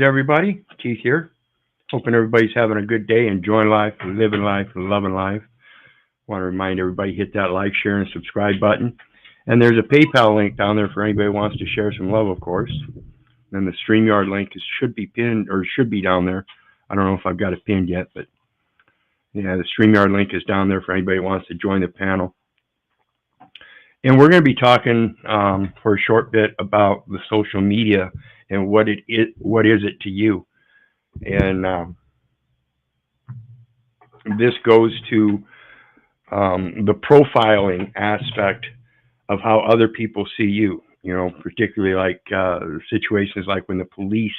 everybody. Keith here. Hoping everybody's having a good day, enjoying life, living life, and loving life. Want to remind everybody, hit that like, share, and subscribe button. And there's a PayPal link down there for anybody who wants to share some love, of course. And the StreamYard link should be pinned, or should be down there. I don't know if I've got it pinned yet, but yeah, the StreamYard link is down there for anybody who wants to join the panel. And we're going to be talking for a short bit about the social media and what is it to you. And this goes to the profiling aspect of how other people see you, you know, particularly like situations like when the police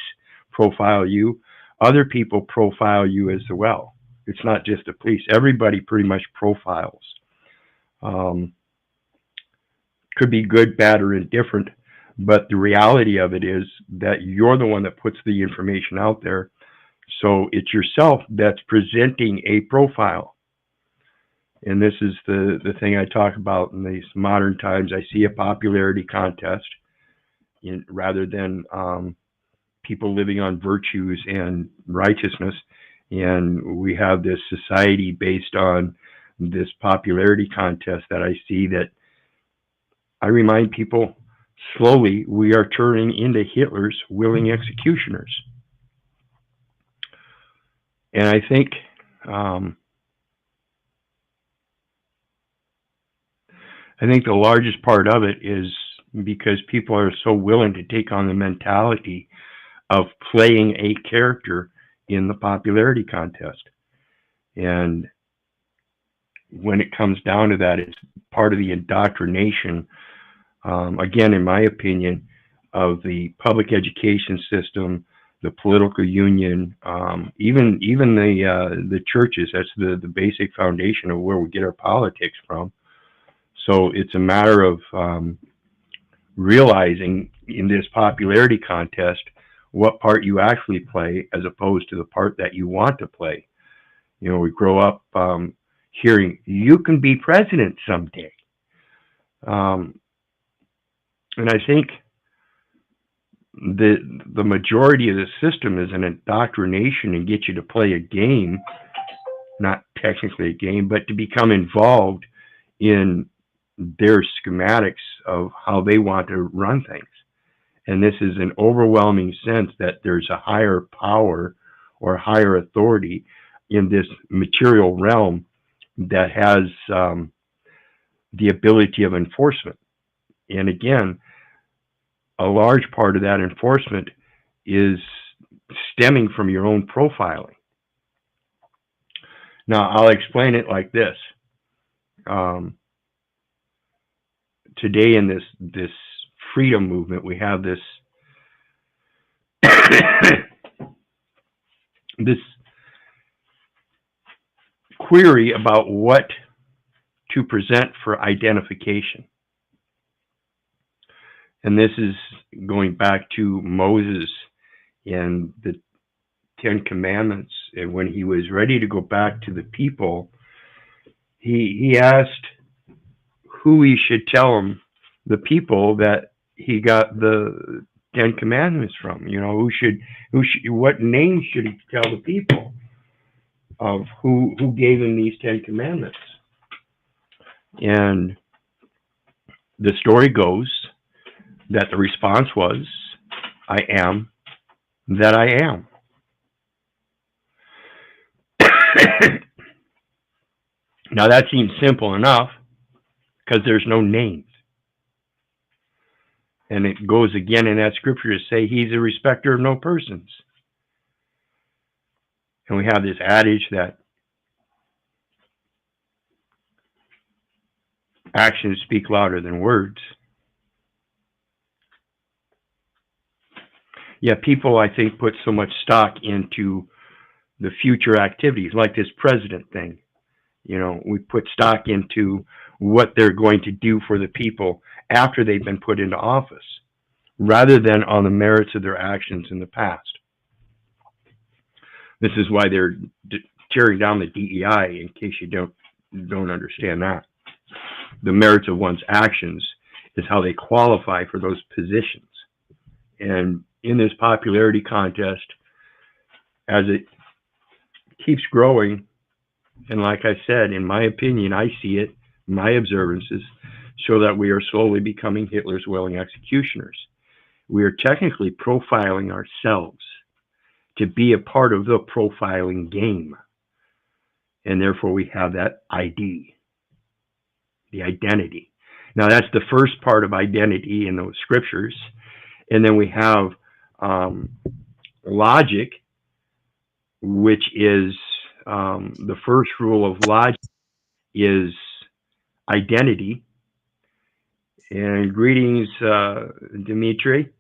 profile you, other people profile you as well. It's not just the police. Everybody pretty much profiles. Could be good, bad, or indifferent, but the reality of it is that you're the one that puts the information out there. So it's yourself that's presenting a profile. And this is the thing I talk about in these modern times. I see a popularity contest rather than people living on virtues and righteousness. And we have this society based on this popularity contest that I see that I remind people slowly we are turning into Hitler's willing executioners. And I think the largest part of it is because people are so willing to take on the mentality of playing a character in the popularity contest. And when it comes down to that, it's part of the indoctrination, again, in my opinion, of the public education system, the political union, even the churches. That's the basic foundation of where we get our politics from. So it's a matter of realizing in this popularity contest what part you actually play as opposed to the part that you want to play. You know, we grow up hearing, you can be president someday. And I think the majority of the system is an indoctrination and get you to play a game, not technically a game, but to become involved in their schematics of how they want to run things. And this is an overwhelming sense that there's a higher power or higher authority in this material realm that has the ability of enforcement. And again, a large part of that enforcement is stemming from your own profiling. Now, I'll explain it like this. Today in this freedom movement, we have this this query about what to present for identification. And this is going back to Moses and the 10 Commandments. And when he was ready to go back to the people, he asked who he should tell him, the people that he got the 10 Commandments from. You know, what name should he tell the people of who gave him these 10 Commandments? And the story goes that the response was, I am that I am. Now that seems simple enough because there's no names. And it goes again in that scripture to say he's a respecter of no persons. And we have this adage that actions speak louder than words. Yeah, people, I think, put so much stock into the future activities, like this president thing. You know, we put stock into what they're going to do for the people after they've been put into office, rather than on the merits of their actions in the past. This is why they're tearing down the DEI, in case you don't understand that. The merits of one's actions is how they qualify for those positions. And in this popularity contest as it keeps growing. And like I said, in my opinion, I see it, my observances show that we are slowly becoming Hitler's willing executioners. We are technically profiling ourselves to be a part of the profiling game. And therefore we have that ID, the identity. Now that's the first part of identity in those scriptures. And then we have logic, which is the first rule of logic is identity. And greetings, Dimitrelli.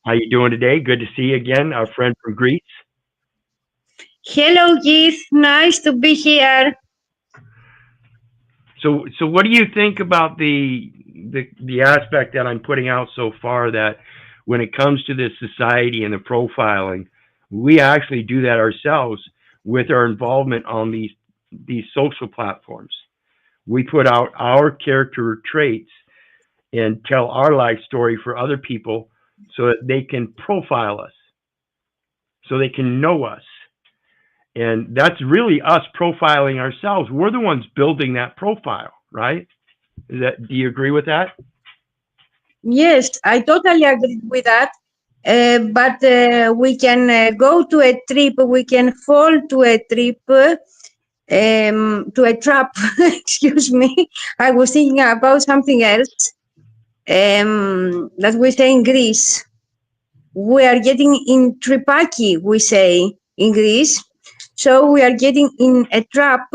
How you doing today? Good to see you again, our friend from Greece. Hello, Keith. Nice to be here. So what do you think about the aspect that I'm putting out so far, that when it comes to this society and the profiling, we actually do that ourselves with our involvement on these social platforms. We put out our character traits and tell our life story for other people so that they can profile us, so they can know us. And that's really us profiling ourselves. We're the ones building that profile, right? Do you agree with that? Yes, I totally agree with that. But we can go to a trip, we can fall to a trip, to a trap. Excuse me. I was thinking about something else that we say in Greece. We are getting in tripaki, we say in Greece. So we are getting in a trap,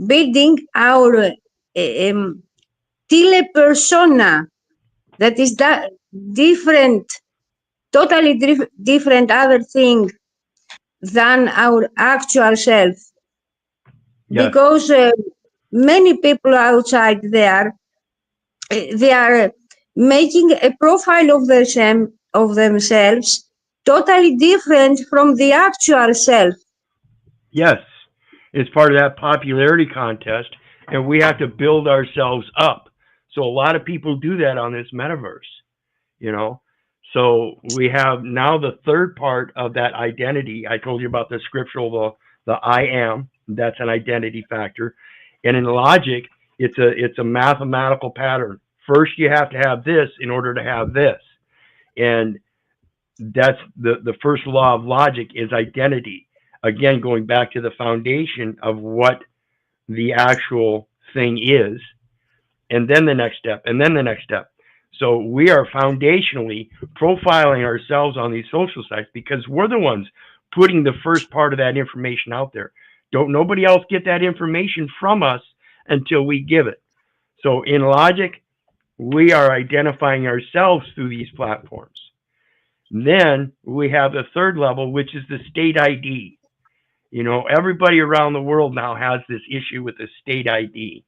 building our tele persona, that is that different, totally different other thing than our actual self. Yes. Because many people outside there, they are making a profile of themselves totally different from the actual self. Yes. It's part of that popularity contest, and we have to build ourselves up. So a lot of people do that on this metaverse, you know. So we have now the third part of that identity. I told you about the scriptural, the I am. That's an identity factor, and in logic, it's a mathematical pattern. First, you have to have this in order to have this, and that's the first law of logic is identity. Again, going back to the foundation of what the actual thing is, and then the next step, and then the next step. So we are foundationally profiling ourselves on these social sites because we're the ones putting the first part of that information out there. Don't nobody else get that information from us until we give it. So in logic, we are identifying ourselves through these platforms. Then we have the third level, which is the state ID. You know, everybody around the world now has this issue with the state ID.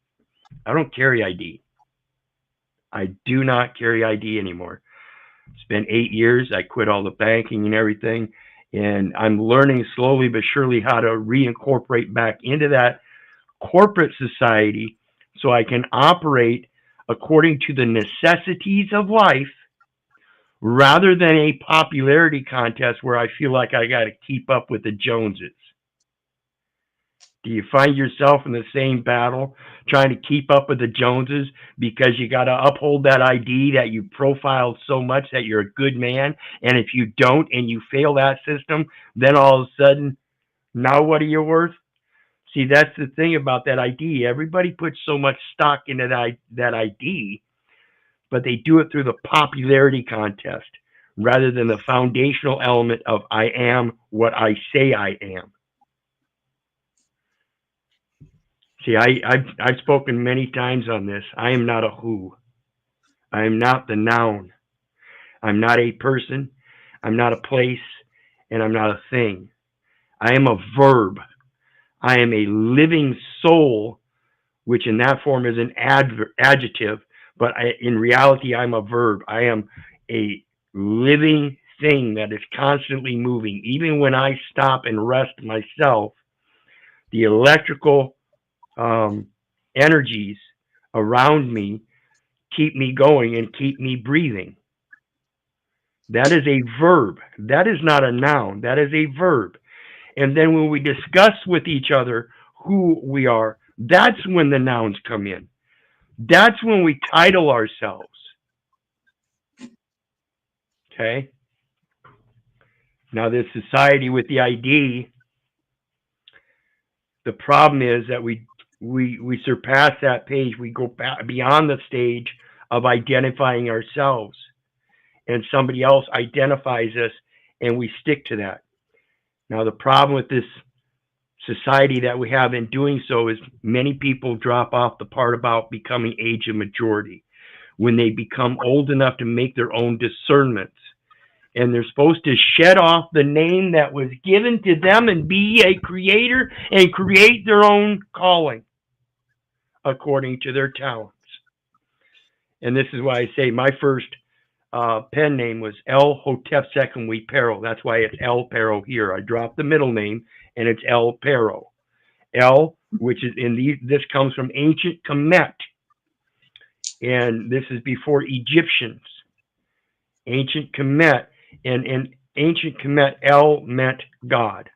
I don't carry ID. I do not carry ID anymore. It's been 8 years. I quit all the banking and everything. And I'm learning slowly but surely how to reincorporate back into that corporate society so I can operate according to the necessities of life rather than a popularity contest where I feel like I got to keep up with the Joneses. Do you find yourself in the same battle trying to keep up with the Joneses because you got to uphold that ID that you profiled so much that you're a good man? And if you don't and you fail that system, then all of a sudden, now what are you worth? See, that's the thing about that ID. Everybody puts so much stock into that ID, but they do it through the popularity contest rather than the foundational element of I am what I say I am. See, I've spoken many times on this. I am not a who. I am not the noun. I'm not a person. I'm not a place. And I'm not a thing. I am a verb. I am a living soul, which in that form is an adjective, but in reality, I'm a verb. I am a living thing that is constantly moving. Even when I stop and rest myself, the electrical energies around me keep me going and keep me breathing. That is a verb. That is not a noun. That is a verb. And then when we discuss with each other who we are, that's when the nouns come in. That's when we title ourselves. Okay? Now, this society with the ID, the problem is that we surpass that page. We go back beyond the stage of identifying ourselves, and somebody else identifies us, and we stick to that. Now, the problem with this society that we have in doing so is many people drop off the part about becoming age of majority. When they become old enough to make their own discernments, and they're supposed to shed off the name that was given to them and be a creator and create their own calling according to their talents. And this is why I say my first pen name was S.W.A.P. That's why it's El Pero here. I dropped the middle name and it's El Pero. El, which is this comes from ancient Kemet, and this is before Egyptians. Ancient Kemet, and in ancient Kemet, El meant God,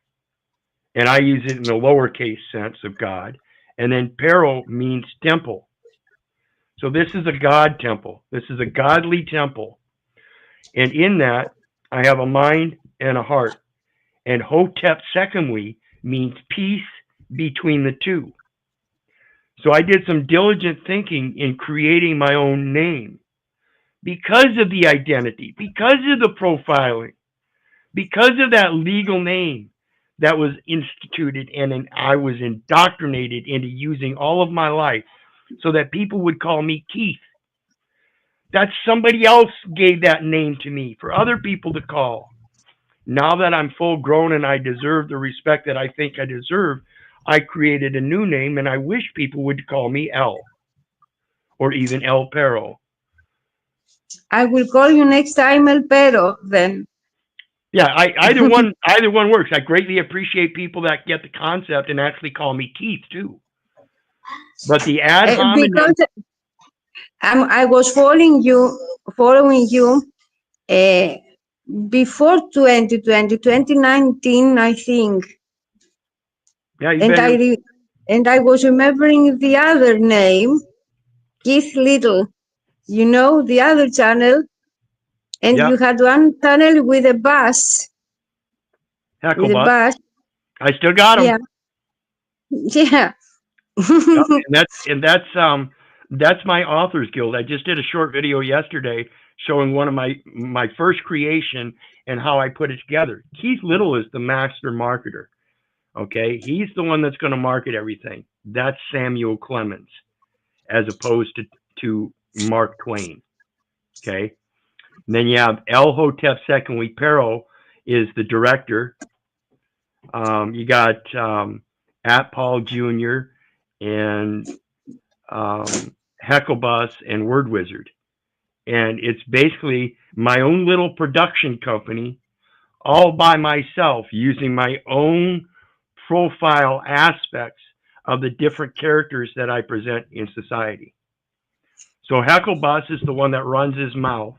and I use it in the lowercase sense of God. And then Pero means temple. So this is a God temple. This is a godly temple. And in that, I have a mind and a heart. And Hotep means peace between the two. So I did some diligent thinking in creating my own name because of the identity, because of the profiling, because of that legal name that was instituted, and I was indoctrinated into using all of my life so that people would call me Keith. That somebody else gave that name to me for other people to call. Now that I'm full grown and I deserve the respect that I think I deserve, I created a new name, and I wish people would call me El, or even El Pero. I will call you next time El Pero then. Yeah, either one works. I greatly appreciate people that get the concept and actually call me Keith too. But the ad hominem, because I was following you before 2019, I think. Yeah, and I was remembering the other name, Keith Little. You know, the other channel. And yeah, you had one channel with a bus. Heckle Bus. I still got them. Yeah. That's my Authors Guild. I just did a short video yesterday showing one of my first creation and how I put it together. Keith Little is the master marketer. Okay, he's the one that's going to market everything. That's Samuel Clemens, as opposed to Mark Twain. Okay, and then you have El Hotep Pero is the director. You got at Paul Jr. and Hecklebus and Word Wizard, and it's basically my own little production company, all by myself, using my own profile aspects of the different characters that I present in society. So Hecklebus is the one that runs his mouth,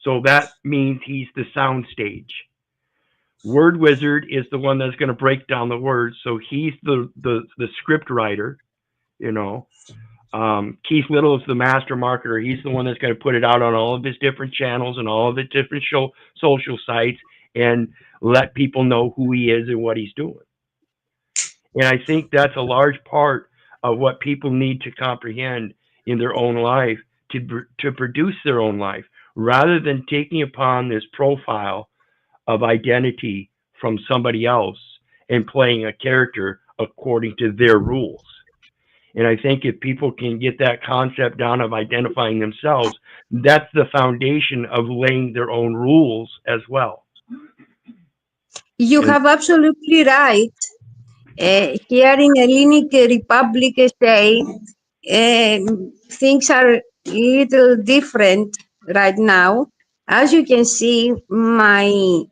so that means he's the sound stage. Word Wizard is the one that's going to break down the words, so he's the script writer, you know. Keith Little is the master marketer. He's the one that's going to put it out on all of his different channels and all of the different social sites and let people know who he is and what he's doing. And I think that's a large part of what people need to comprehend in their own life to produce their own life, rather than taking upon this profile of identity from somebody else and playing a character according to their rules. And I think if people can get that concept down of identifying themselves, that's the foundation of laying their own rules as well. You have absolutely right. Here in Hellenic Republic state, things are a little different right now. As you can see, my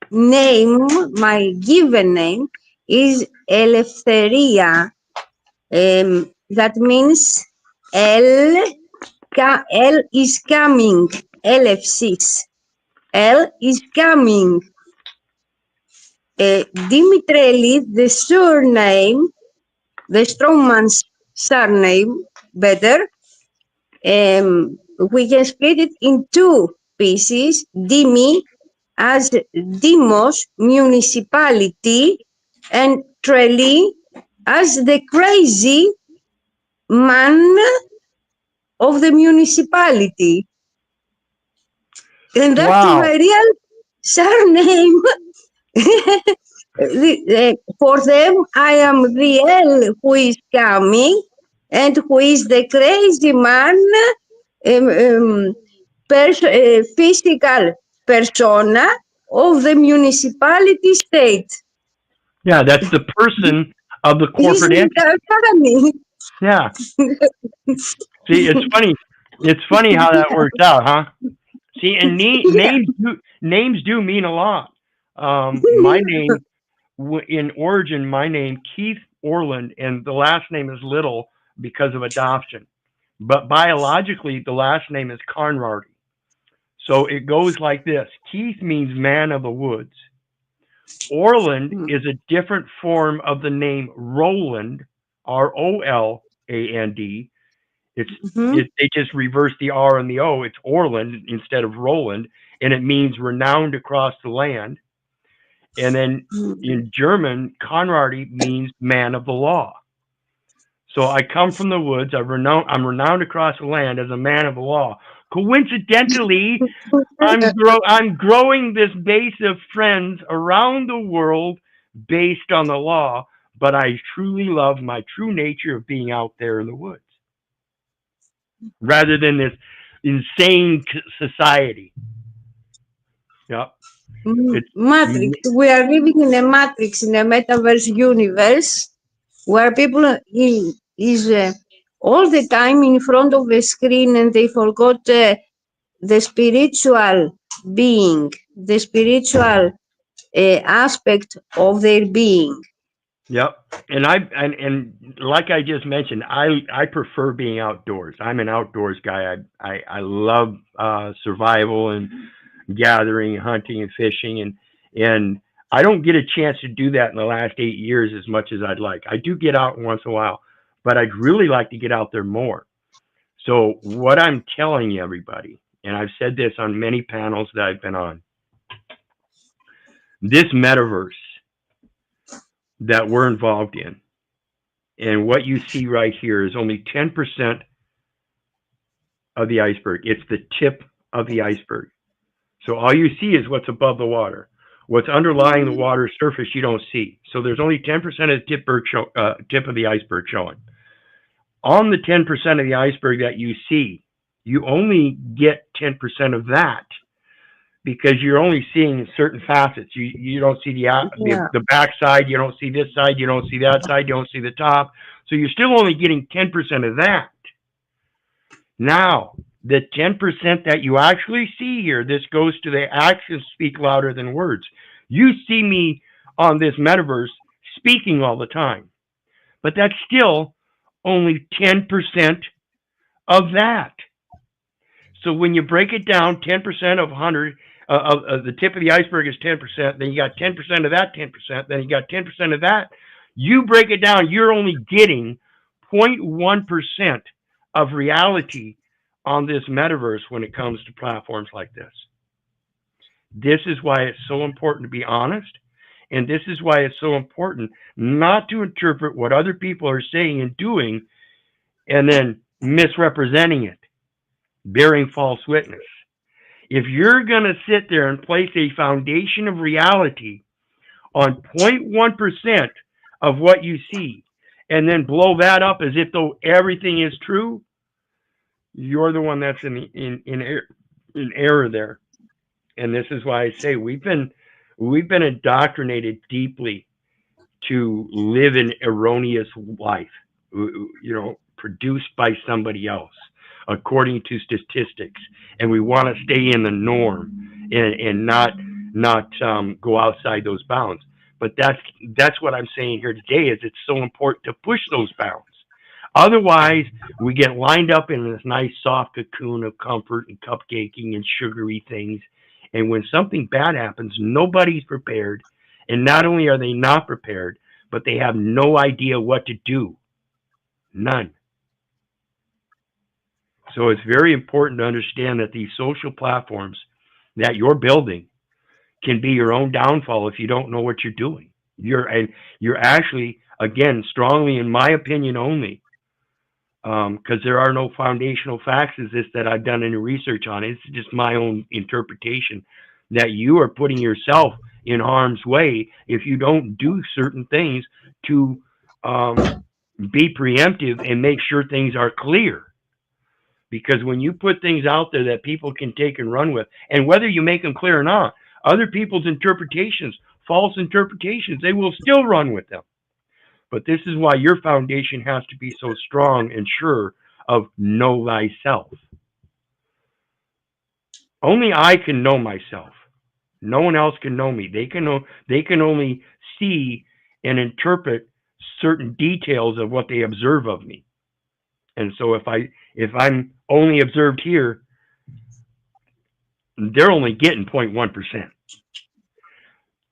name, my given name, is Eleftheria. That means L is coming, LF6. L is coming. Dimitrelli, the surname, the strongman's surname, better. We can split it in two pieces. Dimi as demos, municipality, and Trelli as the crazy man of the municipality. And that's Wow. my real surname. For them, I am real who is coming and who is the crazy man, physical persona of the municipality state. Yeah, that's the person of the corporate Isn't entity. that funny? Yeah. See, it's funny. It's funny how that works out, huh? See, and Yeah. names do mean a lot. My name in origin, my name Keith Orland, and the last name is Little because of adoption. But biologically, the last name is Conrarty. So it goes like this: Keith means man of the woods. Orland is a different form of the name Roland, Roland. Mhm. They just reverse the R and the O. It's Orland instead of Roland, and it means renowned across the land. And then in German, Conradi means man of the law. So I come from the woods. I'm renowned across the land as a man of the law. Coincidentally, I'm growing this base of friends around the world based on the law. But I truly love my true nature of being out there in the woods, rather than this insane society. Yep. It's Matrix. We are living in a matrix, in a metaverse universe where people is all the time in front of a screen and they forgot the spiritual being, the spiritual aspect of their being. Yep. And like I just mentioned, I prefer being outdoors. I'm an outdoors guy. I love survival and gathering, hunting, and fishing, and I don't get a chance to do that in the last 8 years as much as I'd like. I do get out once in a while, but I'd really like to get out there more. So what I'm telling you, everybody, and I've said this on many panels that I've been on, this metaverse that we're involved in, and what you see right here is only 10% of the iceberg. It's the tip of the iceberg. So all you see is what's above the water. What's underlying the water surface you don't see. So there's only 10% of the tip of the iceberg showing. On the 10% of the iceberg that you see, you only get 10% of that because you're only seeing certain facets. You don't see Yeah. the back side, you don't see this side, you don't see that side, you don't see the top. So you're still only getting 10% of that. Now, the 10% that you actually see here, this goes to the actions speak louder than words. You see me on this metaverse speaking all the time, but that's still only 10% of that. So when you break it down, 10% of 100 of the tip of the iceberg is 10%. Then you got 10% of that 10%. Then you got 10% of that. You break it down, you're only getting 0.1% of reality on this metaverse when it comes to platforms like this. This is why it's so important to be honest. And this is why it's so important not to interpret what other people are saying and doing and then misrepresenting it, bearing false witness. If you're going to sit there and place a foundation of reality on 0.1% of what you see and then blow that up as if though everything is true, you're the one that's in error there. And this is why I say we've been indoctrinated deeply to live an erroneous life, produced by somebody else according to statistics, and we want to stay in the norm and not go outside those bounds. But that's what I'm saying here today. Is it's so important to push those bounds. Otherwise, we get lined up in this nice soft cocoon of comfort and cupcaking and sugary things, And when something bad happens, nobody's prepared. And not only are they not prepared, but they have no idea what to do. None. So it's very important to understand that these social platforms that you're building can be your own downfall if you don't know what you're doing. You're actually, again, strongly in my opinion only, because there are no foundational facts as this that I've done any research on. It's just my own interpretation that you are putting yourself in harm's way if you don't do certain things to be preemptive and make sure things are clear. Because when you put things out there that people can take and run with, and whether you make them clear or not, other people's interpretations, false interpretations, they will still run with them. But this is why your foundation has to be so strong and sure of know thyself. Only I can know myself. No one else can know me. They can only see and interpret certain details of what they observe of me. And so if I'm only observed here, they're only getting 0.1%.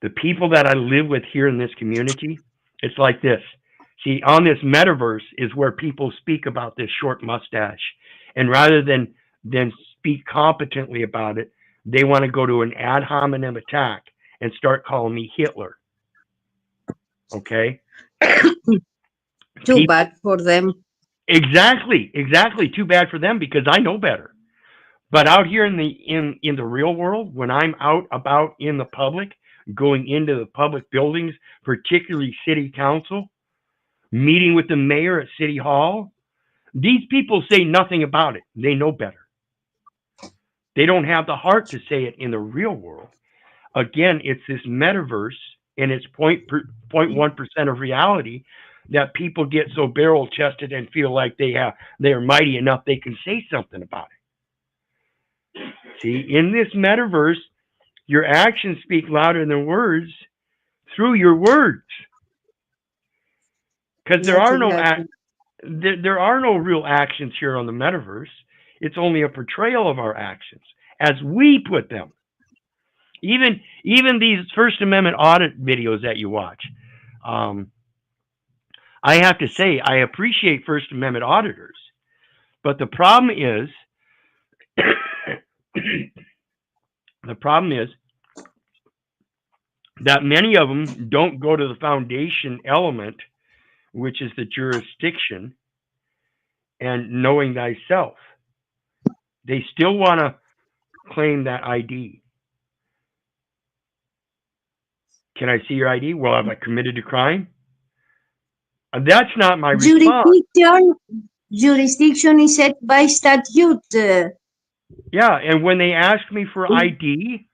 The people that I live with here in this community, it's like this. See, on this metaverse is where people speak about this short mustache. And rather than speak competently about it, they want to go to an ad hominem attack and start calling me Hitler. Okay? Too bad for them. Exactly. Too bad for them because I know better. But out here in the real world, when I'm out about in the public, going into the public buildings, particularly city council, meeting with the mayor at City Hall, these people say nothing about it. They know better. They don't have the heart to say it in the real world. Again, it's this metaverse and it's 0.1% of reality that people get so barrel chested and feel like they're mighty enough they can say something about it. See, in this metaverse, your actions speak louder than words through your words. Because there are no real actions here on the metaverse. It's only a portrayal of our actions as we put them. Even these First Amendment audit videos that you watch, I have to say I appreciate First Amendment auditors, but the problem is that many of them don't go to the foundation element, which is the jurisdiction and knowing thyself. They still want to claim that ID. Can I see your ID? Well, have I committed a crime? That's not my response. Jurisdiction is set by statute. Yeah, and when they ask me for ID,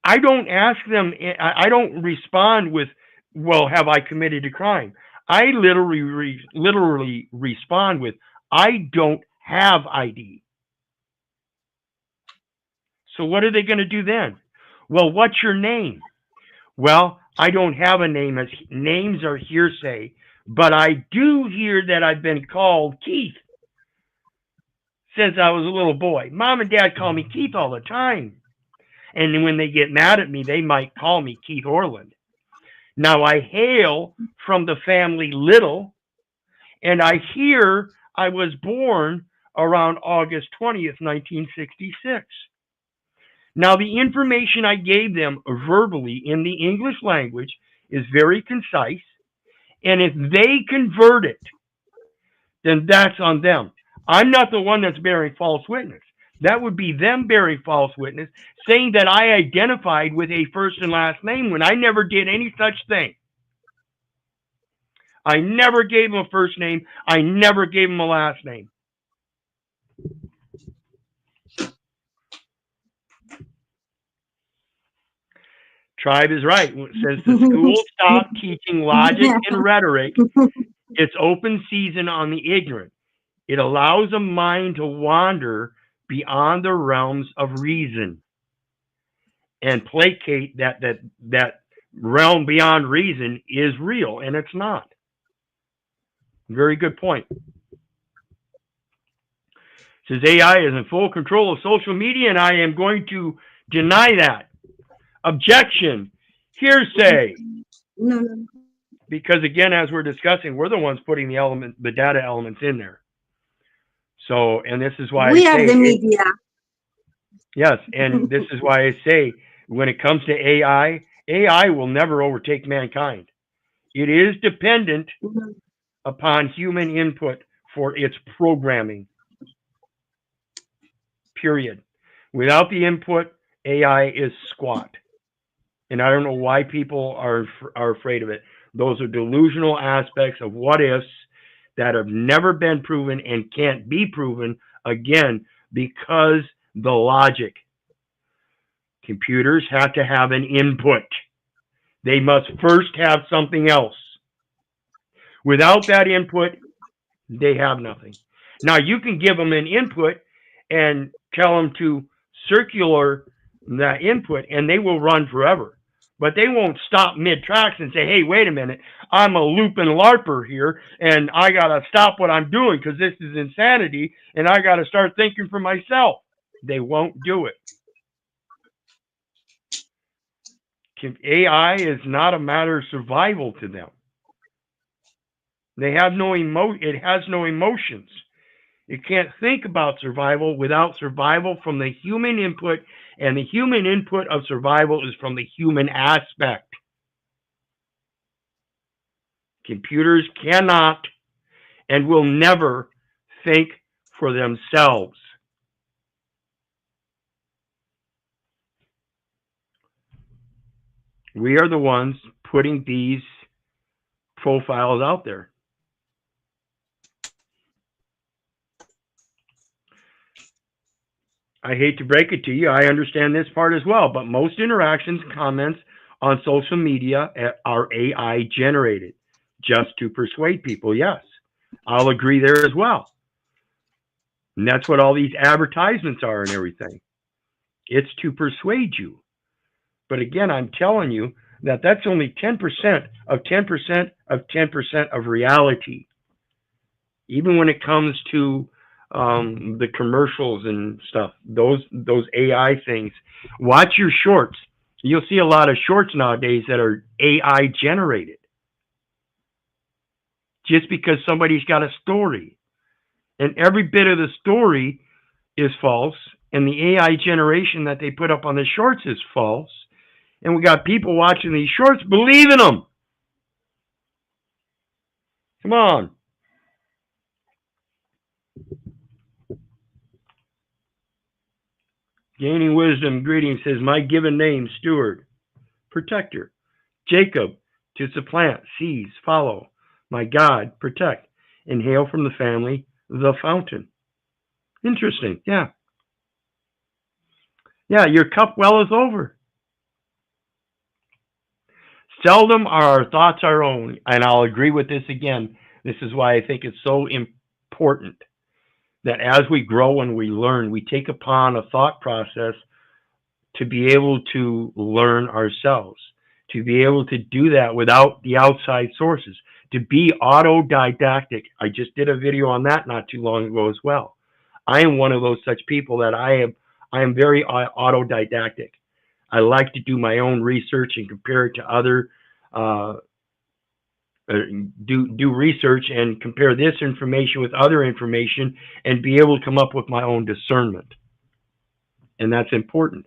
I don't ask them, I don't respond with, well, have I committed a crime? I literally respond with, I don't have ID. So what are they going to do then? Well, what's your name? Well, I don't have a name, as names are hearsay, but I do hear that I've been called Keith since I was a little boy. Mom and Dad call me Keith all the time. And when they get mad at me, they might call me Keith Orland. Now, I hail from the family Little, and I hear I was born around August 20th, 1966. Now, the information I gave them verbally in the English language is very concise, and if they convert it, then that's on them. I'm not the one that's bearing false witness. That would be them bearing false witness, saying that I identified with a first and last name when I never did any such thing. I never gave them a first name. I never gave them a last name. Tribe is right. Since the school stopped teaching logic and rhetoric, it's open season on the ignorant. It allows a mind to wander beyond the realms of reason and placate that realm beyond reason is real, and it's not. Very good point. It says AI is in full control of social media, and I am going to Deny that. Objection. Hearsay. No, no. Because again, as we're discussing, we're the ones putting the data elements in there. So, and this is why I We are say, the media. yes, and this is why I say, when it comes to AI, AI will never overtake mankind. It is dependent upon human input for its programming. Period. Without the input, AI is squat. And I don't know why people are afraid of it. Those are delusional aspects of what ifs that have never been proven and can't be proven, again, because the logic. Computers have to have an input. They must first have something else. Without that input, they have nothing. Now, you can give them an input and tell them to circular that input, and they will run forever. But they won't stop mid-tracks and say, hey, wait a minute, I'm a looping LARPer here, and I got to stop what I'm doing because this is insanity, and I got to start thinking for myself. They won't do it. AI is not a matter of survival to them. They have no it has no emotions. It can't think about survival without survival from the human input, and the human input of survival is from the human aspect. Computers cannot and will never think for themselves. We are the ones putting these profiles out there. I hate to break it to you, I understand this part as well, but most interactions, comments on social media are AI generated just to persuade people. Yes, I'll agree there as well. And that's what all these advertisements are and everything. It's to persuade you. But again, I'm telling you that that's only 10% of 10% of 10% of reality. Even when it comes to the commercials and stuff, those AI things. Watch your shorts. You'll see a lot of shorts nowadays that are AI generated. Just because somebody's got a story. And every bit of the story is false. And the AI generation that they put up on the shorts is false. And we got people watching these shorts believing them. Come on. Gaining Wisdom, greetings, says, my given name, Steward, Protector, Jacob, to supplant, seize, follow, my God, protect, and hail from the family, the fountain. Interesting, yeah. Yeah, your cup well is over. Seldom are our thoughts our own, and I'll agree with this again. This is why I think it's so important that as we grow and we learn, we take upon a thought process to be able to learn ourselves, to be able to do that without the outside sources, to be autodidactic. I just did a video on that not too long ago as well. I am one of those such people that I am very autodidactic. I like to do my own research and compare it to other, do research and compare this information with other information and be able to come up with my own discernment. And that's important.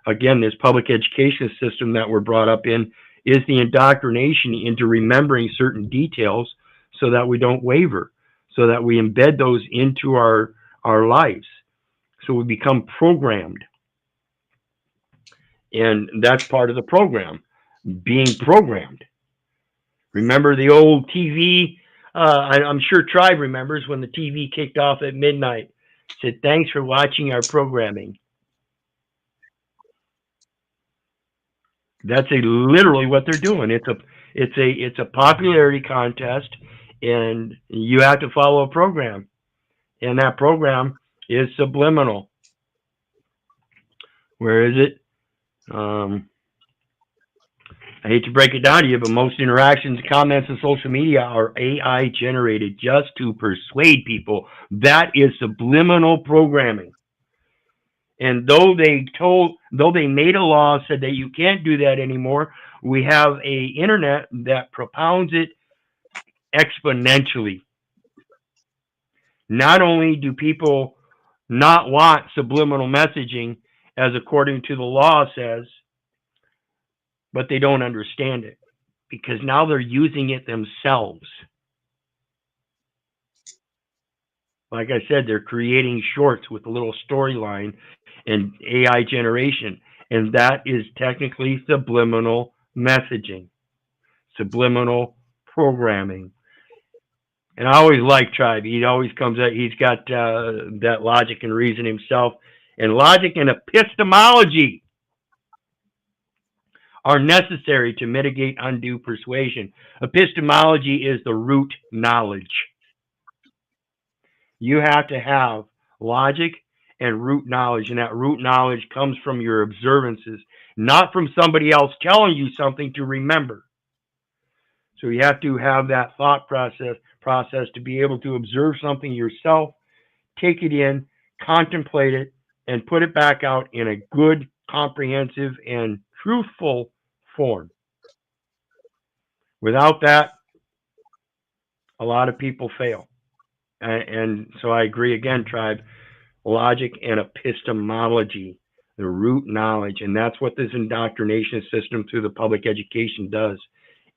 Again, this public education system that we're brought up in is the indoctrination into remembering certain details so that we don't waver, so that we embed those into our lives. So we become programmed. And that's part of the program, being programmed. Remember the old TV? I'm sure Tribe remembers when the TV kicked off at midnight. It said, thanks for watching our programming. That's literally what they're doing. It's a popularity contest, and you have to follow a program, and that program is subliminal. Where is it? I hate to break it down to you, but most interactions, comments on social media are AI generated just to persuade people. That is subliminal programming. And though they made a law said that you can't do that anymore, we have a internet that propounds it exponentially. Not only do people not want subliminal messaging, as according to the law says, but they don't understand it because now they're using it themselves. Like I said, they're creating shorts with a little storyline and AI generation, and that is technically subliminal messaging, subliminal programming. And I always like Tribe. He always comes out. He's got that logic and reason himself. And logic and epistemology are necessary to mitigate undue persuasion. Epistemology is the root knowledge. You have to have logic and root knowledge, and that root knowledge comes from your observances, not from somebody else telling you something to remember. So you have to have that thought process to be able to observe something yourself, take it in, contemplate it, and put it back out in a good, comprehensive, and truthful form. Without that, a lot of people fail. And so I agree again, Tribe, logic and epistemology, the root knowledge, and that's what this indoctrination system through the public education does.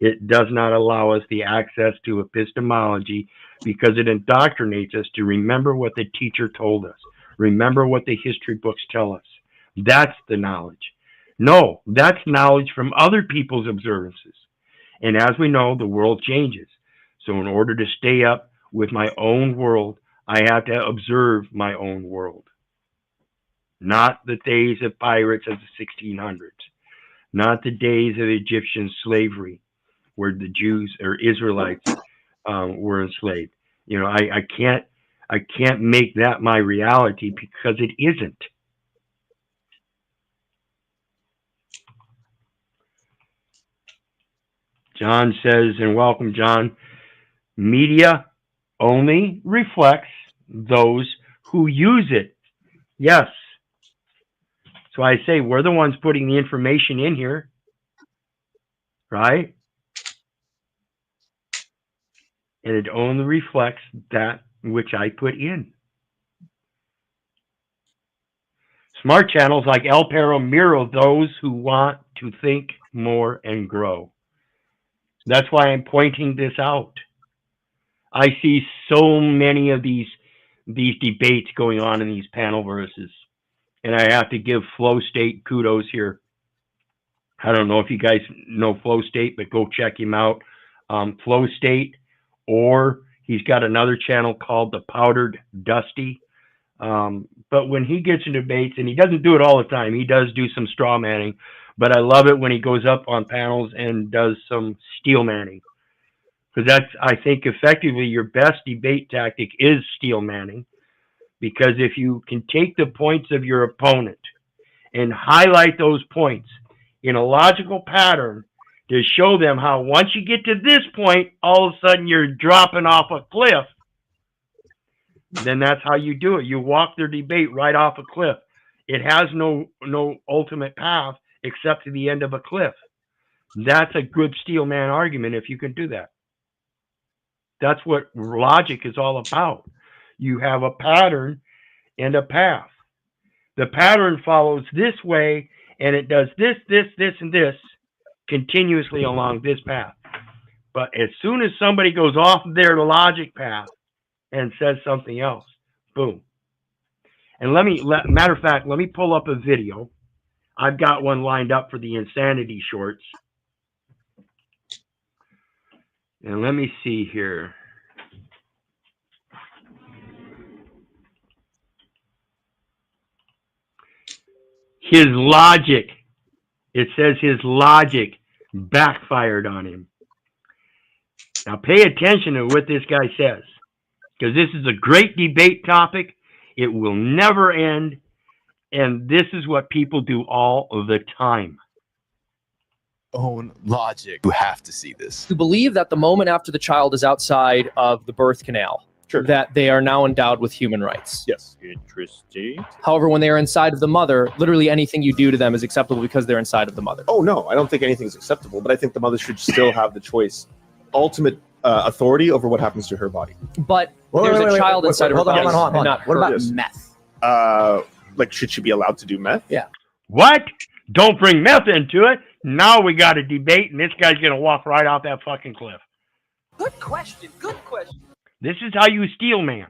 It does not allow us the access to epistemology because it indoctrinates us to remember what the teacher told us, remember what the history books tell us. That's the knowledge. No, that's knowledge from other people's observances. And as we know, the world changes. So in order to stay up with my own world, I have to observe my own world. Not the days of pirates of the 1600s, not the days of Egyptian slavery, where the Jews or Israelites were enslaved. You know, I can't make that my reality because it isn't. John says, and welcome, John, media only reflects those who use it. Yes. So I say we're the ones putting the information in here, right? And it only reflects that which I put in. Smart channels like El Perro mirror those who want to think more and grow. That's why I'm pointing this out. I see so many of these debates going on in these panel verses, and I have to give Flow State kudos here. I don't know if you guys know Flow State, but go check him out. Flow State, or he's got another channel called the Powdered Dusty. But when he gets in debates, and he doesn't do it all the time, he does do some straw manning, but I love it when he goes up on panels and does some steel manning. Because that's, I think, effectively your best debate tactic is steel manning. Because if you can take the points of your opponent and highlight those points in a logical pattern to show them how once you get to this point, all of a sudden you're dropping off a cliff, then that's how you do it. You walk their debate right off a cliff. It has no ultimate path except to the end of a cliff. That's a good steel man argument if you can do that. That's what logic is all about. You have a pattern and a path. The pattern follows this way, and it does this, and this continuously along this path. But as soon as somebody goes off their logic path and says something else, boom. And matter of fact, let me pull up a video. I've got one lined up for the insanity shorts. And let me see here. His logic, it says his logic backfired on him. Now pay attention to what this guy says, because this is a great debate topic. It will never end, and this is what people do all of the time. Own logic. You have to see this. To believe that the moment after the child is outside of the birth canal, Sure. that they are now endowed with human rights. Yes. Interesting. However, when they are inside of the mother, literally anything you do to them is acceptable because they're inside of the mother. Oh no, I don't think anything's acceptable, but I think the mother should still have the choice, ultimate authority over what happens to her body. But there's a child inside of her body. Hold on. and not What her. about Yes. meth? Like, should she be allowed to do meth? Yeah. What? Don't bring meth into it. Now we got a debate, and this guy's going to walk right off that fucking cliff. Good question. This is how you steal, man.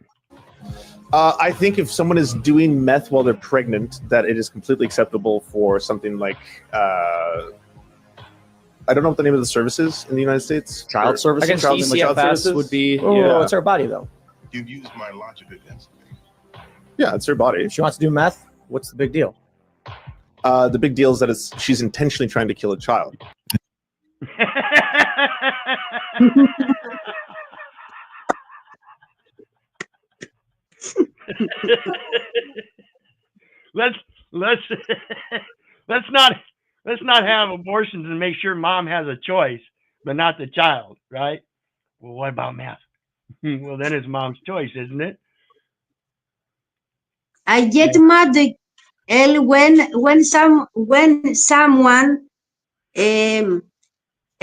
I think if someone is doing meth while they're pregnant, that it is completely acceptable for something like I don't know what the name of the service is in the United States. Child I services? guess Child DCFS services? would be. Oh, Yeah. it's her body, though. You've used my logic against me. Yeah, it's her body. If she wants to do meth, what's the big deal? The big deal is that she's intentionally trying to kill a child. let's let's not have abortions and make sure mom has a choice, but not the child, right? Well, what about meth? Well, then it's mom's choice, isn't it? I get mad when someone, a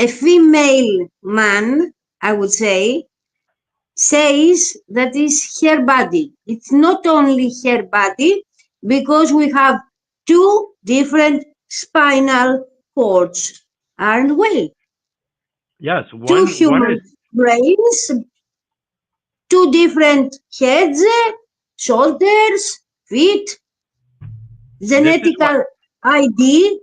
female man, I would say, says that is her body. It's not only her body, because we have two different spinal cords, aren't we? Yes, Two one human is brains, two different heads, shoulders, feet, genetical ID.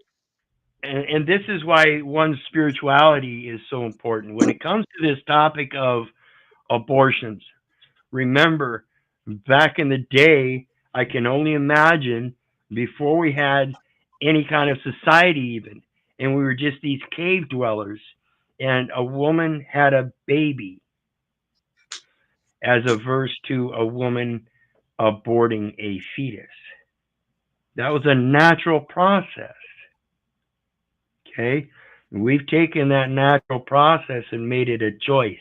and this is why one's spirituality is so important when it comes to this topic of abortions. Remember, back in the day, I can only imagine before we had any kind of society even, and we were just these cave dwellers, and a woman had a baby, as averse to a woman aborting a fetus. That was a natural process. Okay? We've taken that natural process and made it a choice.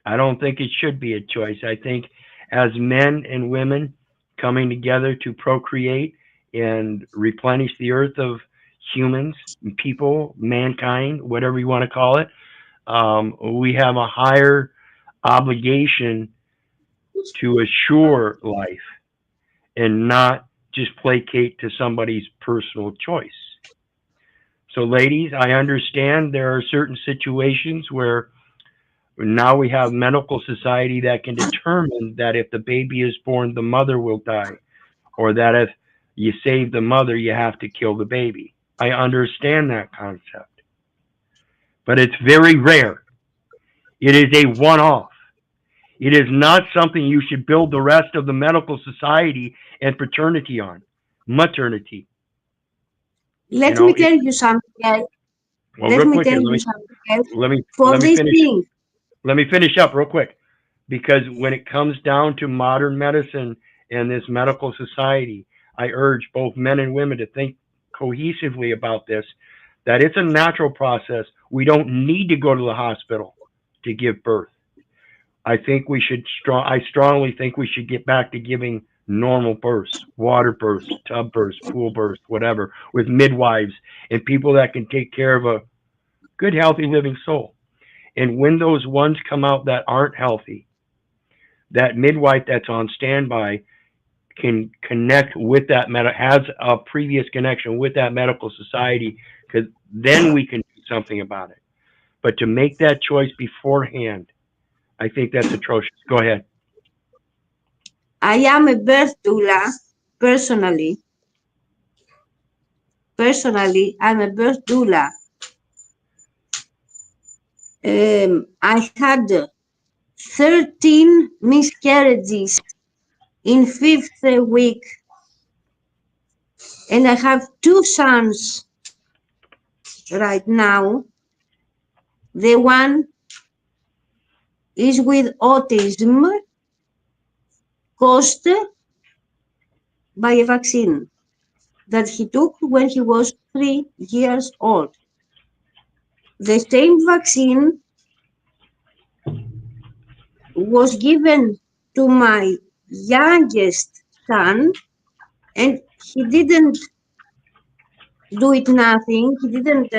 I don't think it should be a choice. I think as men and women coming together to procreate and replenish the earth of humans, people, mankind, whatever you want to call it, we have a higher obligation to assure life and not just placate to somebody's personal choice. So ladies, I understand there are certain situations where now we have medical society that can determine that if the baby is born, the mother will die, or that if you save the mother, you have to kill the baby. I understand that concept, but it's very rare. It is a one-off. It is not something you should build the rest of the medical society and fraternity on. Maternity. Let me tell you something else. Well, Let real me quick, tell here, you something else. let me For this finish. thing, Let me finish up real quick, because when it comes down to modern medicine and this medical society, I urge both men and women to think cohesively about this, that it's a natural process. We don't need to go to the hospital to give birth. I strongly think we should get back to giving normal births, water births, tub births, pool births, whatever, with midwives and people that can take care of a good, healthy living soul. And when those ones come out that aren't healthy, that midwife that's on standby can connect with that has a previous connection with that medical society, because then we can do something about it. But to make that choice beforehand, I think that's atrocious. Go ahead. I am a birth doula personally. Personally, I'm a birth doula. I had 13 miscarriages in 5th week, and I have 2 sons right now. The one is with autism, caused by a vaccine that he took when he was 3 years old. The same vaccine was given to my youngest son, and he didn't do it nothing. He didn't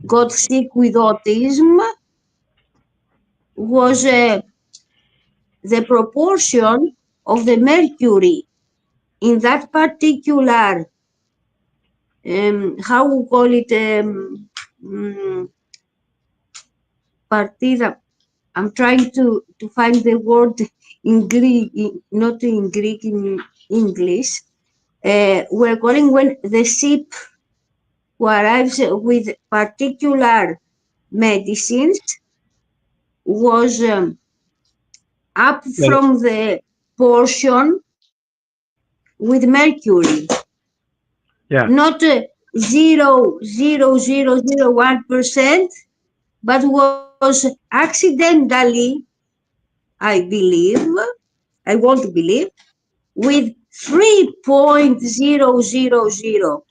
got sick with autism. Was the proportion of the mercury in that particular, how we call it, partida. I'm trying to find the word in Greek, not in Greek, in English. We're calling when the ship who arrives with particular medicines was up Yeah, from the portion with mercury, yeah. not 0.0001%, but was accidentally, I believe, I want to believe, with 3.000.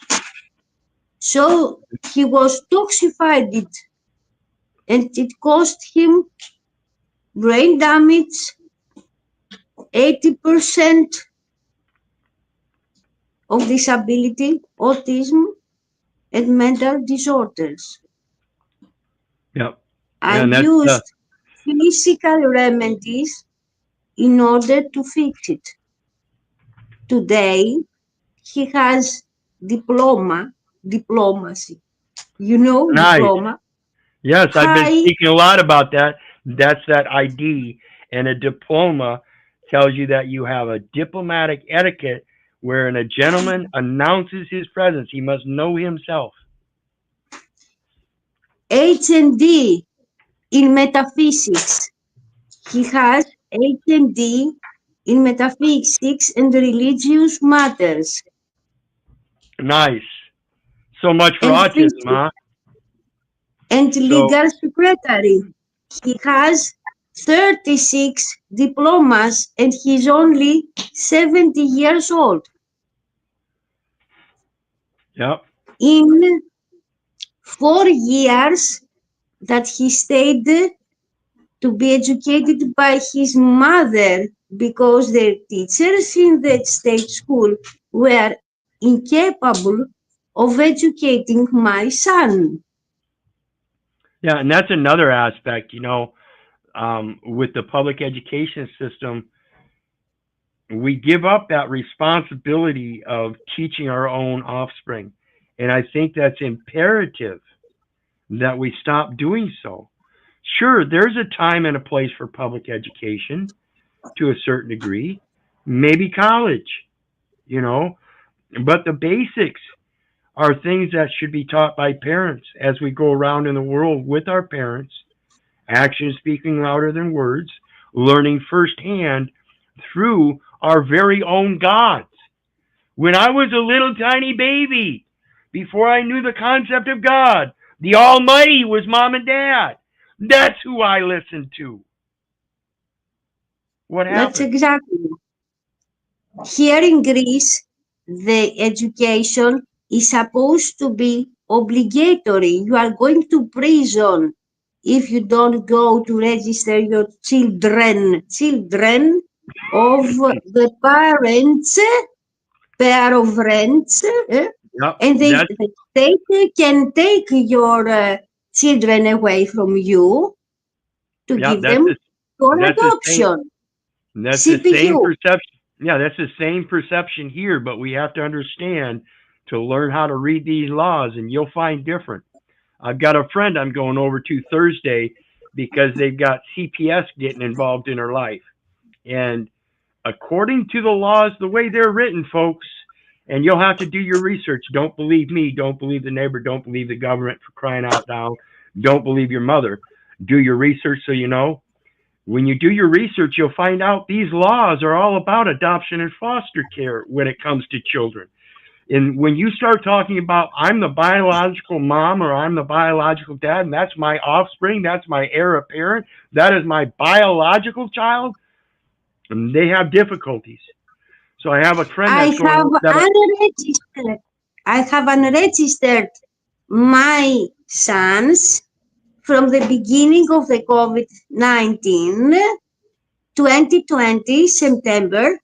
So he was toxified it, and it cost him brain damage, 80% of disability, autism, and mental disorders. Yep. I And that's used physical remedies in order to fix it. Today, he has diplomacy, nice. diploma, Yes, I've been high speaking a lot about that. That's that ID, and a diploma tells you that you have a diplomatic etiquette wherein a gentleman announces his presence. He must know himself. H&D in metaphysics. He has H&D in metaphysics and religious matters Nice. So much for and autism, physics huh? and So, legal secretary. He has 36 diplomas and he's only 70 years old. yep. In 4 years that he stayed to be educated by his mother because the teachers in the state school were incapable of educating my son. Yeah, and that's another aspect, with the public education system, we give up that responsibility of teaching our own offspring. And I think that's imperative that we stop doing so. Sure, there's a time and a place for public education to a certain degree, maybe college, you know, but the basics are things that should be taught by parents as we go around in the world with our parents, actions speaking louder than words, learning firsthand through our very own gods. When I was a little tiny baby, before I knew the concept of God, the Almighty was mom and dad. That's who I listened to. What That's happened? exactly. Here in Greece, the education is supposed to be obligatory. You are going to prison if you don't go to register your children of the parents, pair of rents, Yep, and that's the state can take your children away from you to yep, give them for that's the same adoption. that's the same CPU. perception. Yeah, that's the same perception here, but we have to understand to learn how to read these laws, and you'll find different. I've got a friend I'm going over to Thursday because they've got CPS getting involved in her life. And according to the laws, the way they're written, folks, and you'll have to do your research. Don't believe me. Don't believe the neighbor. Don't believe the government, for crying out loud. Don't believe your mother. Do your research so you know. When you do your research, you'll find out these laws are all about adoption and foster care when it comes to children. And when you start talking about I'm the biological mom or I'm the biological dad and that's my offspring, that's my heir apparent, that is my biological child, and they have difficulties. So I have a friend I that's going have that unregistered. I have unregistered my sons from the beginning of the COVID-19, 2020, September,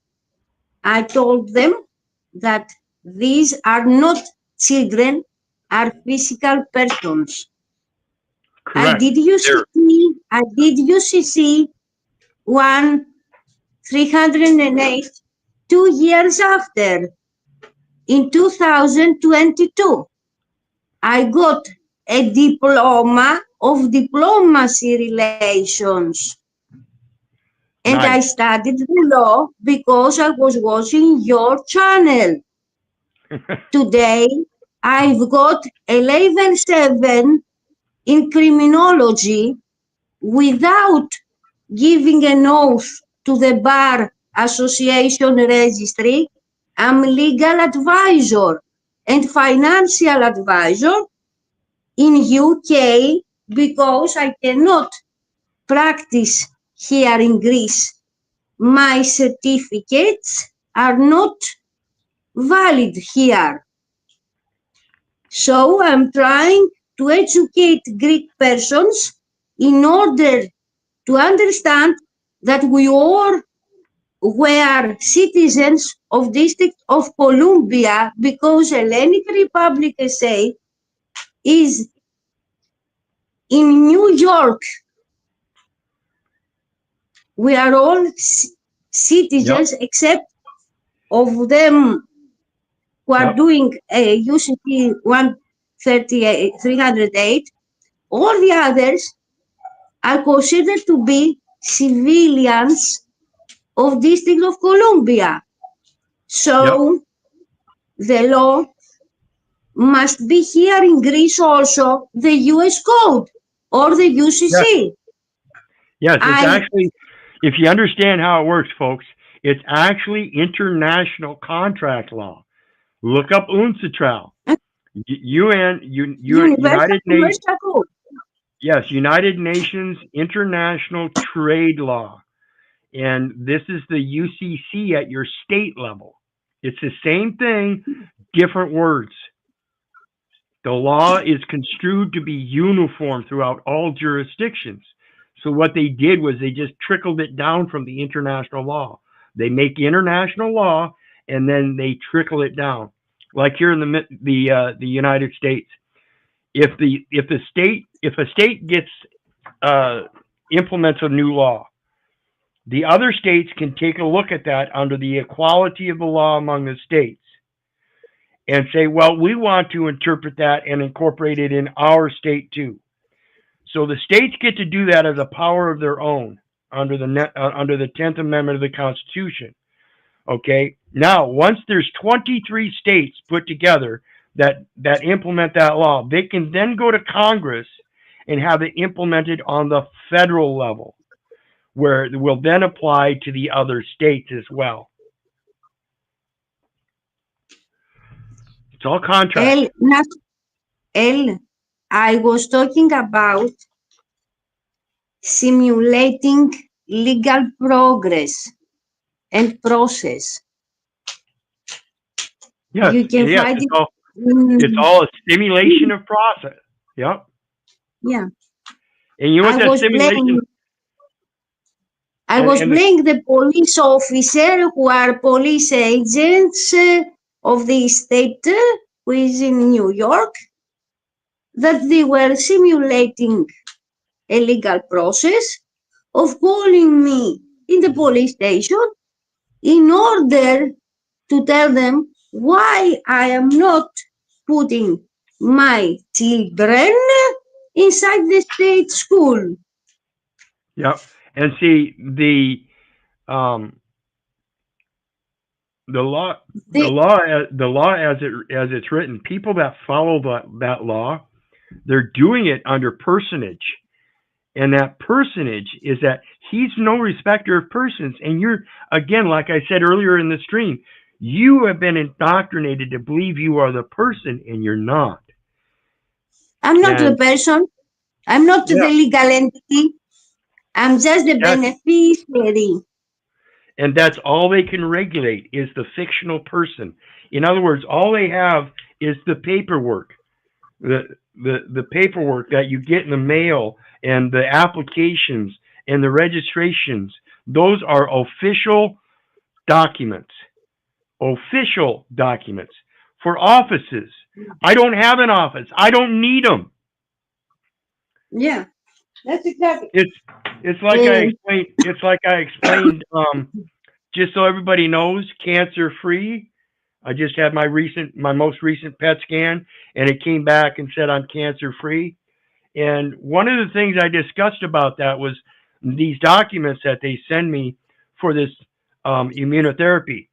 I told them that these are not children, are physical persons. Correct. I did UCC 308 2 years after, in 2022. I got a diploma of diplomacy relations. And I Nice. studied the law because I was watching your channel. Today, I've got a level 7 in criminology without giving an oath to the Bar Association Registry. I'm legal advisor and financial advisor in UK because I cannot practice here in Greece. My certificates are not valid here. So I'm trying to educate Greek persons in order to understand that we all were citizens of District of Columbia because Hellenic Republic SA is in New York. We are all citizens except of them who are doing UCP 308. All the others are considered to be civilians of District of Columbia. So the law must be here in Greece also, the US code or the UCC. Yes, it's actually, if you understand how it works, folks, it's actually international contract law. Look up UNCITRAL. United Nations. Yes, United Nations International Trade Law. And this is the UCC at your state level. It's the same thing, different words. The law is construed to be uniform throughout all jurisdictions. So what they did was they just trickled it down from the international law. They make international law and then they trickle it down. Like here in the United States, if a state gets implements a new law, the other states can take a look at that under the equality of the law among the states and say, well, we want to interpret that and incorporate it in our state too. So the states get to do that as a power of their own under the 10th Amendment of the Constitution. Okay. Now, once there's 23 states put together that implement that law, they can then go to Congress and have it implemented on the federal level, where it will then apply to the other states as well. It's all contract. I was talking about simulating legal progress and process. Yes, you can find it's all a simulation of process. Yep. Yeah. And you know what that simulation? I was playing the police officer who are police agents of the state who is in New York, that they were simulating a legal process of calling me in the police station in order to tell them why I am not putting my children inside the state school. Yep. And see, the law as it's written, people that follow that law, they're doing it under personage. And that personage is that he's no respecter of persons. And you're, again, like I said earlier in the stream, you have been indoctrinated to believe you are the person, and you're not. I'm not the person. I'm not the legal entity. I'm just the beneficiary. And that's all they can regulate is the fictional person. In other words, all they have is the paperwork. the paperwork that you get in the mail and the applications and the registrations, those are official documents. Official documents for offices. I don't have an office. I don't need them. Yeah, that's exactly. It's like I explained. It's like I explained. Just so everybody knows, cancer free. I just had my most recent PET scan, and it came back and said I'm cancer free. And one of the things I discussed about that was these documents that they send me for this immunotherapy.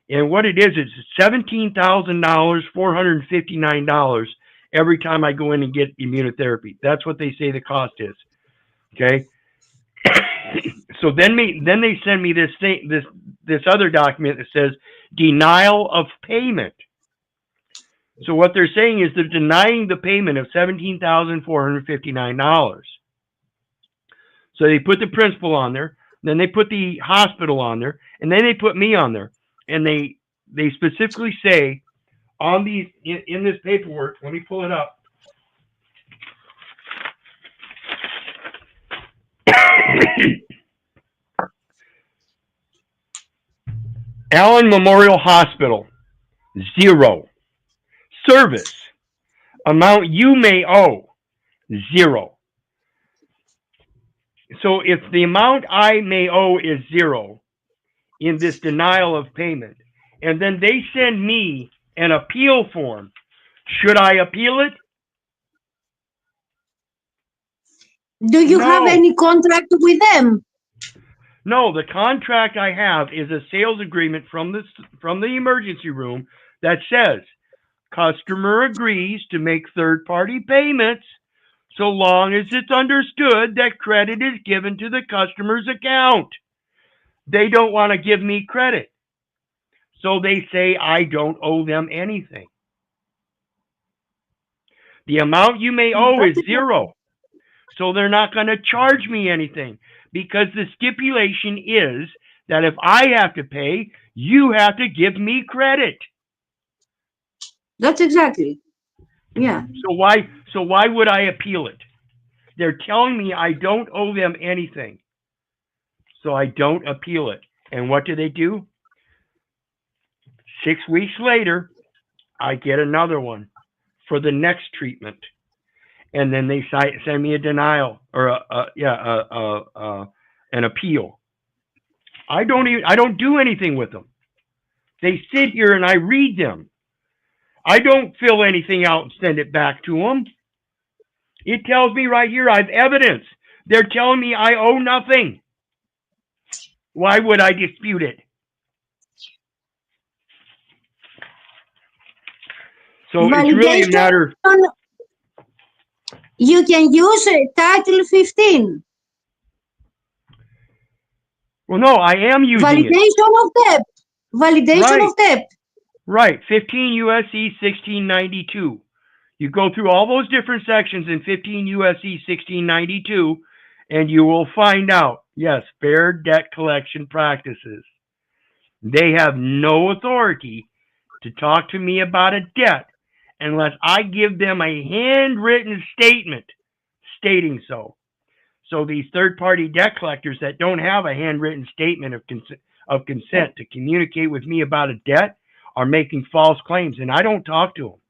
And what it is $17,000, $459 every time I go in and get immunotherapy. That's what they say the cost is. Okay. So then they send me this other document that says denial of payment. So what they're saying is they're denying the payment of $17,459. So they put the principal on there, then they put the hospital on there, and then they put me on there. And they specifically say on these in this paperwork, let me pull it up. Allen Memorial Hospital, 0. Service, amount you may owe, 0. So if the amount I may owe is 0 in this denial of payment, and then they send me an appeal form, should I appeal it? Do you have any contract with them? No, the contract I have is a sales agreement from the emergency room that says customer agrees to make third-party payments so long as it's understood that credit is given to the customer's account. They don't want to give me credit. So they say I don't owe them anything. The amount you may owe is 0. So they're not going to charge me anything because the stipulation is that if I have to pay, you have to give me credit. That's exactly. Yeah. So why would I appeal it? They're telling me I don't owe them anything. So I don't appeal it. And what do? 6 weeks later, I get another one for the next treatment. And then they send me a denial or an appeal. I don't do anything with them. They sit here and I read them. I don't fill anything out and send it back to them. It tells me right here I have evidence. They're telling me I owe nothing. Why would I dispute it? So it's really a matter. You can use Title 15. Well, no, I am using Validation of debt. Validation of debt. Right. 15 U.S.C. 1692. You go through all those different sections in 15 U.S.C. 1692, and you will find out, yes, fair debt collection practices. They have no authority to talk to me about a debt unless I give them a handwritten statement stating so. So these third-party debt collectors that don't have a handwritten statement of consent to communicate with me about a debt are making false claims, and I don't talk to them.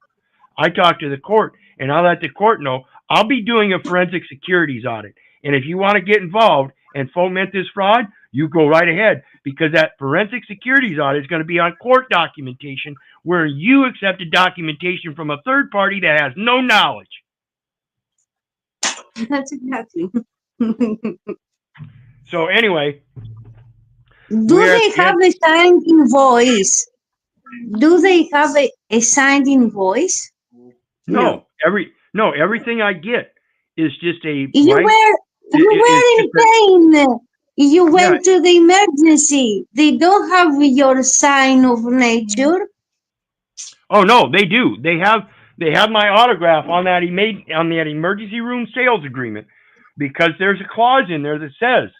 I talk to the court, and I let the court know I'll be doing a forensic securities audit. And if you want to get involved and foment this fraud, you go right ahead, because that forensic securities audit is going to be on court documentation where you accepted documentation from a third party that has no knowledge. That's exactly. So anyway. Do they have a signed invoice? Do they have a signed invoice? No. Everything I get is just a. You were in pain. You went to the emergency. They don't have your sign of nature. Oh no, they do. They have my autograph on that emergency room sales agreement, because there's a clause in there that says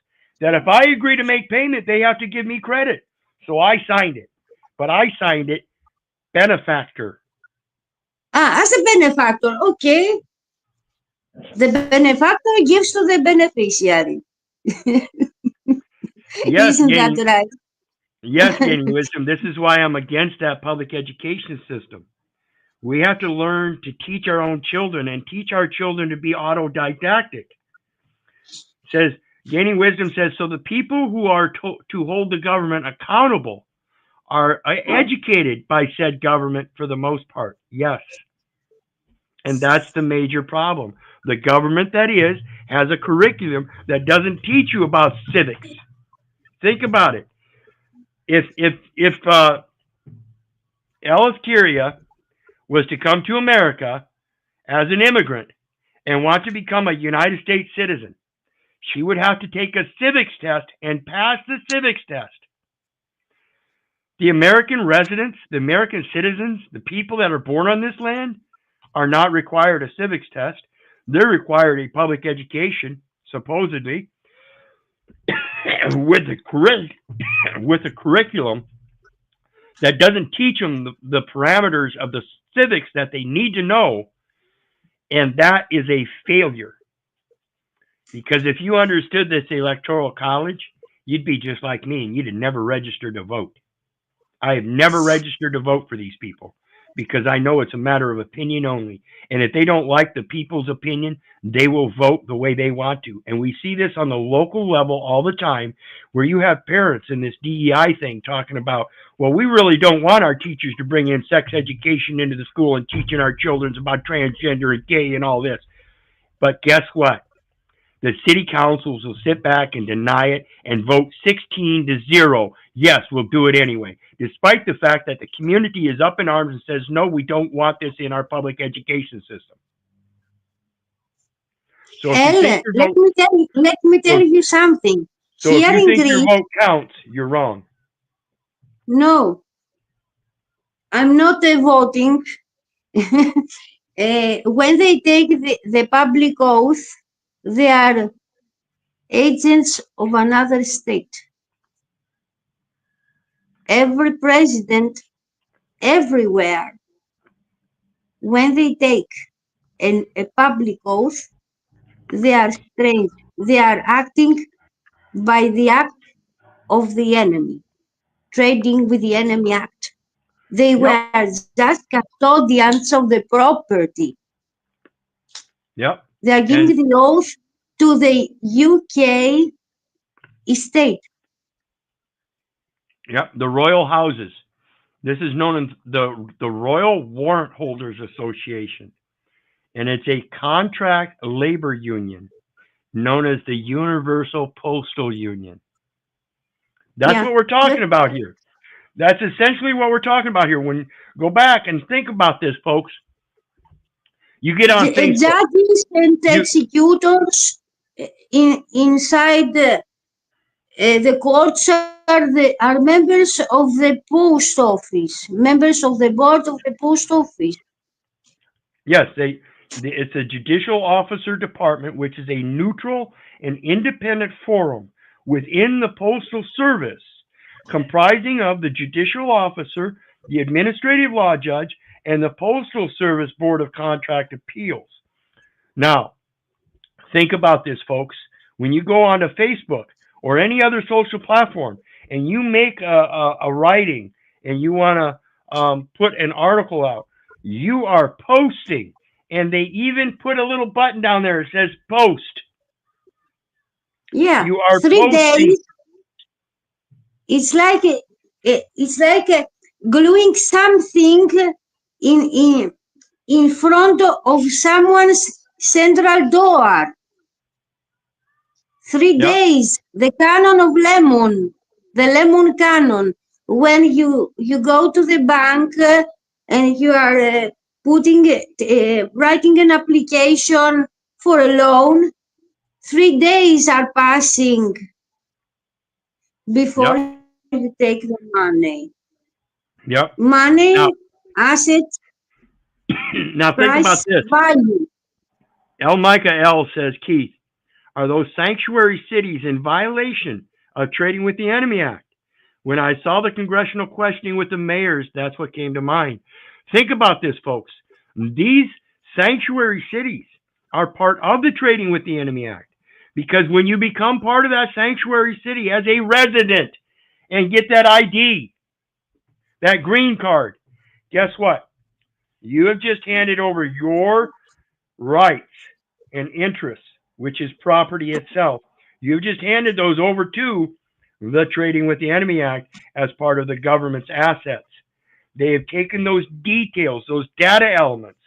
that if I agree to make payment, they have to give me credit. So I signed it, but I signed it Benefactor. As a benefactor, okay. The benefactor gives to the beneficiary. Yes, Isn't that gaining, right? yes, gaining wisdom. This is why I'm against that public education system. We have to learn to teach our own children and teach our children to be autodidactic. Says gaining wisdom says so the people who are to hold the government accountable are educated by said government for the most part. Yes. And that's the major problem. The government, that is, has a curriculum that doesn't teach you about civics. Think about it. If Alice Kyria was to come to America as an immigrant and want to become a United States citizen, she would have to take a civics test and pass the civics test. The American residents, the American citizens, the people that are born on this land are not required a civics test. They're required a public education, supposedly, with a curriculum that doesn't teach them the parameters of the civics that they need to know, and that is a failure. Because if you understood this electoral college, you'd be just like me, and you'd have never registered to vote. I have never registered to vote for these people because I know it's a matter of opinion only. And if they don't like the people's opinion, they will vote the way they want to. And we see this on the local level all the time, where you have parents in this DEI thing talking about, well, we really don't want our teachers to bring in sex education into the school and teaching our children about transgender and gay and all this. But guess what? The city councils will sit back and deny it and vote 16-0. Yes, we'll do it anyway, despite the fact that the community is up in arms and says, no, we don't want this in our public education system. So if you think Ellen, let me tell you something. so Here if you in think your Greece, vote counts, you're wrong. no, I'm not voting. When they take the public oath, they are agents of another state. Every president, everywhere, when they take a public oath, they are strange. They are acting by the act of the enemy, trading with the enemy act. They Yep. were just custodians of the property. Yep. They are giving the oath to the UK estate. Yep. The royal houses. This is known as the Royal Warrant Holders Association. And it's a contract labor union known as the Universal Postal Union. That's what we're talking about here. That's essentially what we're talking about here. When go back and think about this, folks. You get on Facebook. Judges and executors inside the courts are members of the post office, members of the board of the post office. Yes, it's a judicial officer department, which is a neutral and independent forum within the Postal Service, comprising of the judicial officer, the administrative law judge, and the Postal Service Board of Contract Appeals. Now, think about this, folks. When you go onto Facebook or any other social platform and you make a writing and you want to put an article out, you are posting. And they even put a little button down there that says post. Yeah, you are 3 posting. days. It's like gluing something in front of someone's central door. 3 days. The canon of lemon, the lemon canon. When you go to the bank and you are writing an application for a loan, 3 days are passing before you take the money. Yep. Money, assets, now think about this. Value. L. Micah L. says, Keith, are those sanctuary cities in violation of Trading with the Enemy Act? When I saw the congressional questioning with the mayors, that's what came to mind. Think about this, folks. These sanctuary cities are part of the Trading with the Enemy Act. Because when you become part of that sanctuary city as a resident and get that ID, that green card, guess what? You have just handed over your rights and interests, which is property itself. You've just handed those over to the Trading with the Enemy Act as part of the government's assets. They have taken those details, those data elements,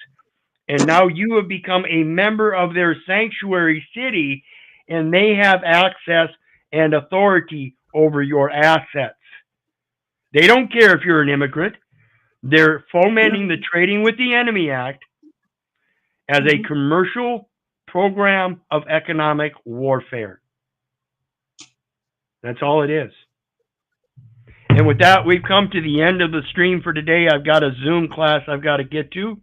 and now you have become a member of their sanctuary city, and they have access and authority over your assets. They don't care if you're an immigrant. They're fomenting the Trading with the Enemy Act as a commercial program of economic warfare. That's all it is. And with that, we've come to the end of the stream for today. I've got a Zoom class I've got to get to.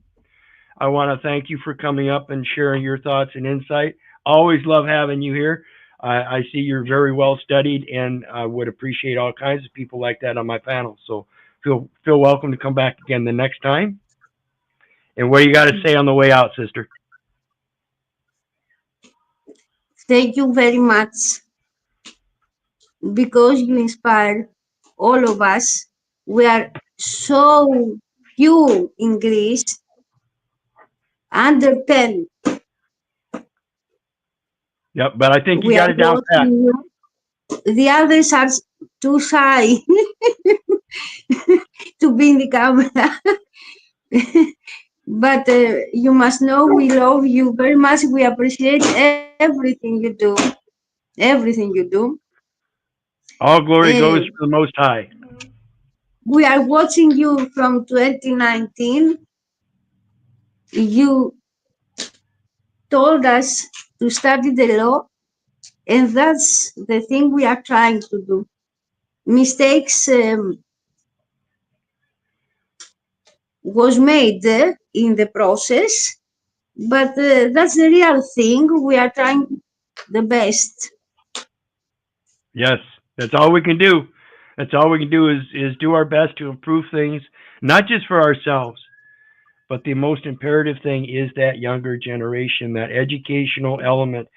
I want to thank you for coming up and sharing your thoughts and insight. Always love having you here. I see you're very well studied, and I would appreciate all kinds of people like that on my panel. So feel welcome to come back again the next time. And what do you got to say on the way out, sister? Thank you very much, because you inspire all of us. We are so few in Greece, under 10. Yep, but I think you We got are it down pat. watching you. The others are too shy to be in the camera. But you must know we love you very much. We appreciate everything you do. Everything you do. All glory goes to the Most High. We are watching you from 2019. You told us to study the law, and that's the thing we are trying to do. Mistakes was made in the process, but that's the real thing. We are trying the best. Yes, that's all we can do. That's all we can do is do our best to improve things, not just for ourselves, but the most imperative thing is that younger generation. That educational element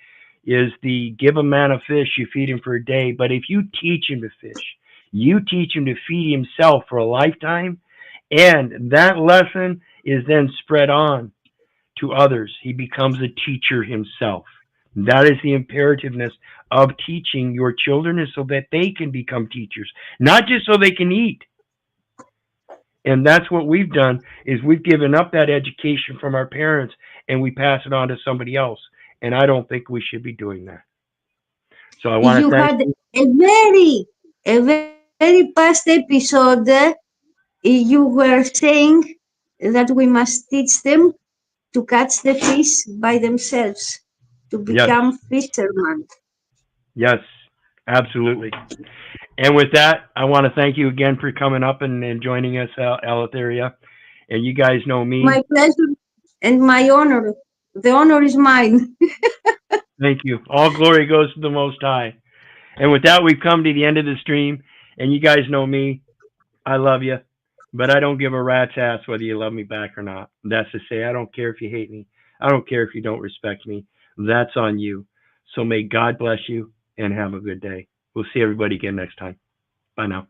is the give a man a fish, you feed him for a day. But if you teach him to fish, you teach him to feed himself for a lifetime, and that lesson is then spread on to others. He becomes a teacher himself. That is the imperativeness of teaching your children, is so that they can become teachers, not just so they can eat. And that's what we've done, is we've given up that education from our parents and we pass it on to somebody else. And I don't think we should be doing that. So I want to thank you. A very past episode. You were saying that we must teach them to catch the fish by themselves, to become fishermen. Yes, absolutely. And with that, I want to thank you again for coming up and joining us, Aletheria. And you guys know me. My pleasure and my honor. The honor is mine. Thank you. All glory goes to the Most High. And with that, we've come to the end of the stream. And you guys know me. I love you. But I don't give a rat's ass whether you love me back or not. That's to say, I don't care if you hate me. I don't care if you don't respect me. That's on you. So may God bless you and have a good day. We'll see everybody again next time. Bye now.